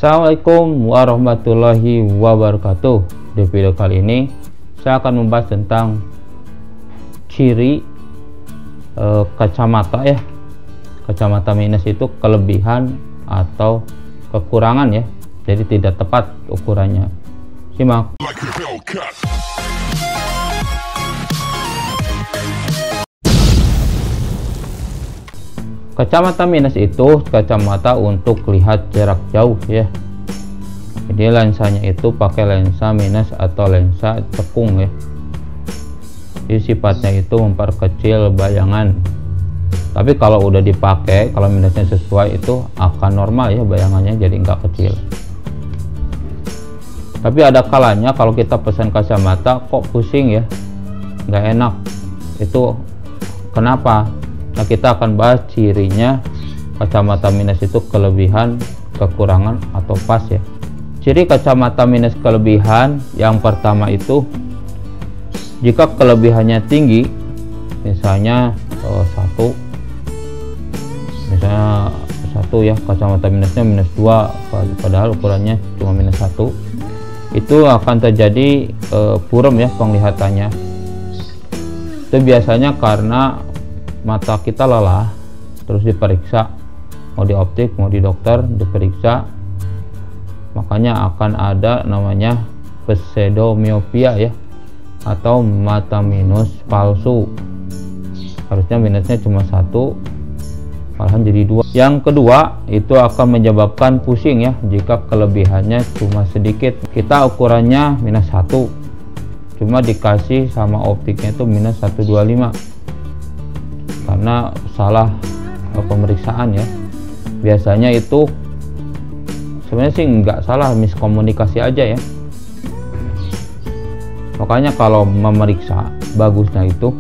Assalamualaikum warahmatullahi wabarakatuh. Di video kali ini saya akan membahas tentang ciri kacamata ya. Kacamata minus itu kelebihan atau kekurangan ya, jadi tidak tepat ukurannya. Simak. Kacamata minus itu kacamata untuk lihat jarak jauh ya. Jadi lensanya itu pakai lensa minus atau lensa cekung ya. Jadi sifatnya itu memperkecil bayangan. Tapi kalau udah dipakai, kalau minusnya sesuai, itu akan normal ya bayangannya, jadi nggak kecil. Tapi ada kalanya kalau kita pesan kacamata kok pusing ya, nggak enak. Itu kenapa? Nah, kita akan bahas cirinya kacamata minus itu kelebihan, kekurangan, atau pas ya. Ciri kacamata minus kelebihan yang pertama itu jika kelebihannya tinggi, misalnya satu ya, kacamata minusnya minus 2 padahal ukurannya cuma minus 1, itu akan terjadi buram ya penglihatannya. Itu biasanya karena mata kita lelah, terus diperiksa, mau di optik mau di dokter diperiksa, makanya akan ada namanya pseudomyopia ya, atau mata minus palsu. Harusnya minusnya cuma 1, malahan jadi 2. Yang kedua itu akan menyebabkan pusing ya, jika kelebihannya cuma sedikit. Kita ukurannya minus 1, cuma dikasih sama optiknya itu minus 125 karena salah pemeriksaan ya. Biasanya itu sebenarnya sih nggak salah, miskomunikasi aja ya. Makanya kalau memeriksa, bagusnya itu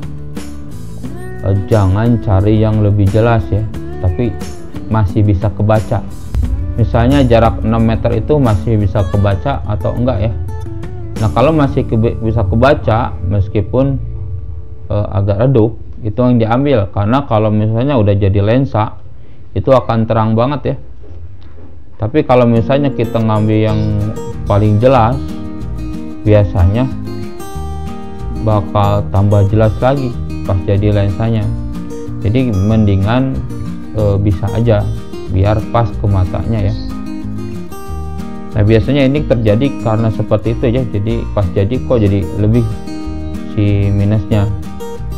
jangan cari yang lebih jelas ya, tapi masih bisa kebaca. Misalnya jarak 6 meter itu masih bisa kebaca atau enggak ya. Nah, kalau masih bisa kebaca meskipun agak redup, itu yang diambil. Karena kalau misalnya udah jadi lensa, itu akan terang banget ya. Tapi kalau misalnya kita ngambil yang paling jelas, biasanya bakal tambah jelas lagi pas jadi lensanya. Jadi mendingan bisa aja biar pas ke matanya ya. Nah, biasanya ini terjadi karena seperti itu ya. Jadi pas jadi kok jadi lebih si minusnya,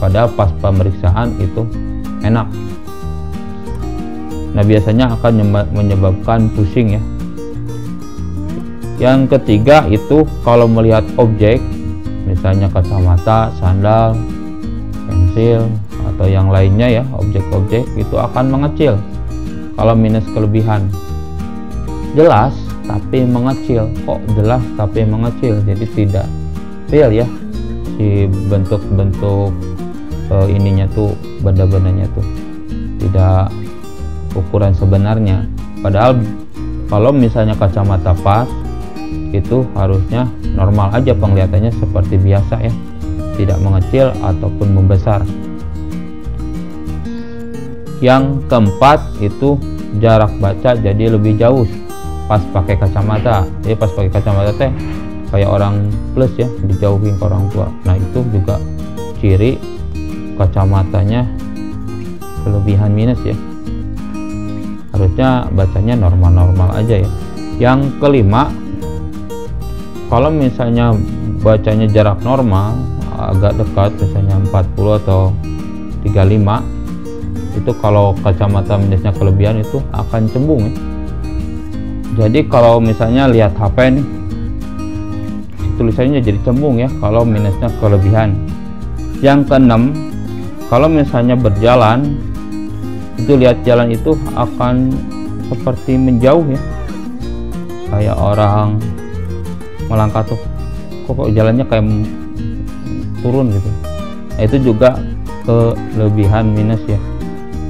padahal pas pemeriksaan itu enak. Nah, biasanya akan menyebabkan pusing ya. Yang ketiga itu kalau melihat objek, misalnya kacamata, sandal, pensil, atau yang lainnya ya, objek-objek itu akan mengecil kalau minus kelebihan. Jelas tapi mengecil. Kok jelas tapi mengecil? Jadi tidak real ya si bentuk-bentuk ininya tuh, benda-bendanya tuh tidak ukuran sebenarnya. Padahal kalau misalnya kacamata pas, itu harusnya normal aja penglihatannya seperti biasa ya, tidak mengecil ataupun membesar. Yang keempat itu jarak baca jadi lebih jauh pas pakai kacamata. Jadi pas pakai kacamata teh kayak orang plus ya, dijauhin ke orang tua. Nah, itu juga ciri kacamatanya kelebihan minus ya. Harusnya bacanya normal-normal aja ya. Yang kelima, kalau misalnya bacanya jarak normal agak dekat, misalnya 40 atau 35, itu kalau kacamata minusnya kelebihan itu akan cembung ya. Jadi kalau misalnya lihat HP nih, tulisannya jadi cembung ya kalau minusnya kelebihan. Yang keenam, kalau misalnya berjalan, itu lihat jalan itu akan seperti menjauh ya, kayak orang melangkah tuh, kok jalannya kayak turun gitu. Nah, itu juga kelebihan minus ya.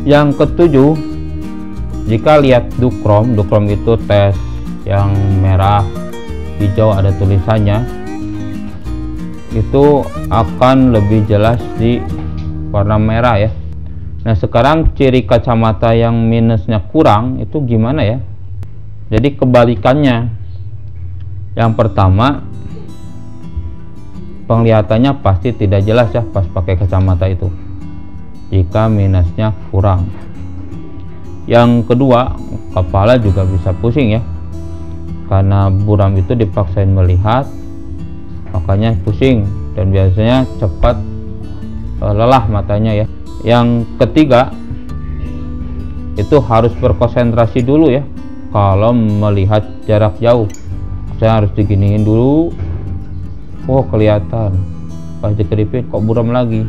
Yang ketujuh, jika lihat dukrom itu tes yang merah hijau ada tulisannya, itu akan lebih jelas di warna merah ya. Nah, sekarang ciri kacamata yang minusnya kurang itu gimana ya? Jadi kebalikannya, yang pertama penglihatannya pasti tidak jelas ya pas pakai kacamata itu jika minusnya kurang. Yang kedua, kepala juga bisa pusing ya, karena buram itu dipaksain melihat, makanya pusing dan biasanya cepat lelah matanya ya. Yang ketiga, itu harus berkonsentrasi dulu ya kalau melihat jarak jauh. Saya harus diginiin dulu, oh kelihatan, pas dikedipin kok buram lagi,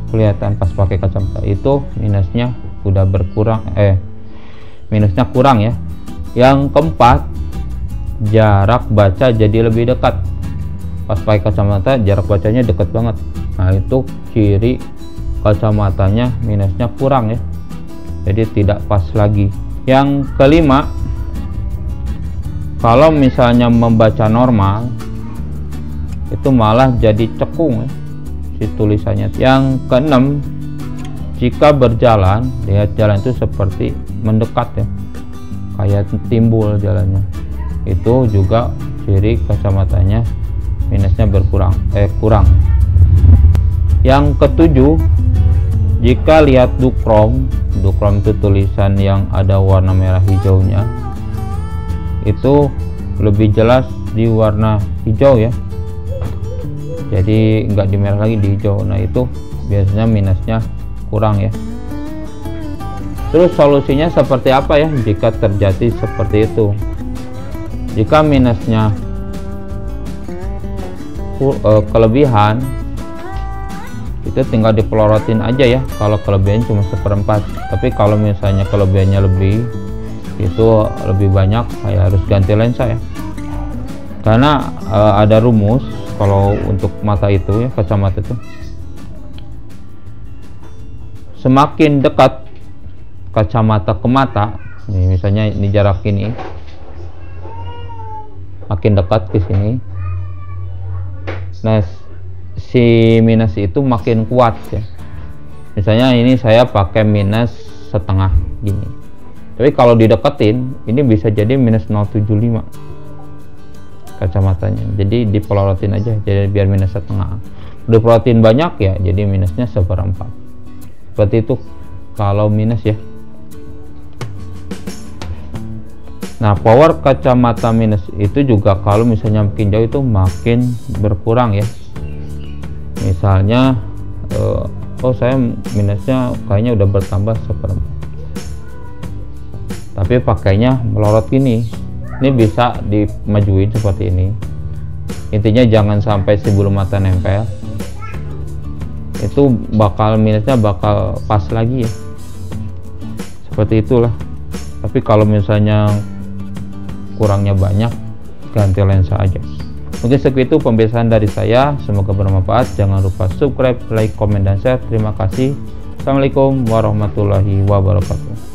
kelihatan pas pakai kacamata. Itu minusnya udah berkurang, minusnya kurang ya. Yang keempat, jarak baca jadi lebih dekat. Pas pakai kacamata jarak bacanya dekat banget, nah itu ciri kacamatanya minusnya kurang ya, jadi tidak pas lagi. Yang kelima, kalau misalnya membaca normal itu malah jadi cekung ya, si tulisannya. Yang keenam, jika berjalan, lihat jalan itu seperti mendekat ya, kayak timbul jalannya, itu juga ciri kacamatanya minusnya kurang. Yang ketujuh, jika lihat dukrom itu tulisan yang ada warna merah hijaunya, itu lebih jelas di warna hijau ya, jadi nggak di merah lagi, di hijau. Nah itu biasanya minusnya kurang ya. Terus solusinya seperti apa ya jika terjadi seperti itu? Jika minusnya kelebihan, itu tinggal dipelorotin aja ya kalau kelebihan cuma 1/4. Tapi kalau misalnya kelebihannya lebih, itu lebih banyak, saya harus ganti lensa ya, karena ada rumus kalau untuk mata itu ya, kacamata itu semakin dekat kacamata ke mata, nih misalnya ini jarak ini, makin dekat ke sini, nah si minus itu makin kuat ya. Misalnya ini saya pakai minus setengah gini, tapi kalau dideketin ini bisa jadi minus 0,75 kacamatanya. Jadi dipelorotin aja, jadi biar minus setengah. Dipelorotin banyak ya, jadi minusnya 1/4. Seperti itu kalau minus ya. Nah, power kacamata minus itu juga kalau misalnya makin jauh itu makin berkurang ya. Misalnya oh saya minusnya kayaknya udah bertambah 1/4, tapi pakainya melorot gini, ini bisa dimajuin seperti ini. Intinya jangan sampai si bulu mata nempel, itu minusnya bakal pas lagi ya, seperti itulah. Tapi kalau misalnya kurangnya banyak, ganti lensa aja. Mungkin segitu pembahasan dari saya, semoga bermanfaat. Jangan lupa subscribe, like, komen, dan share. Terima kasih. Assalamualaikum warahmatullahi wabarakatuh.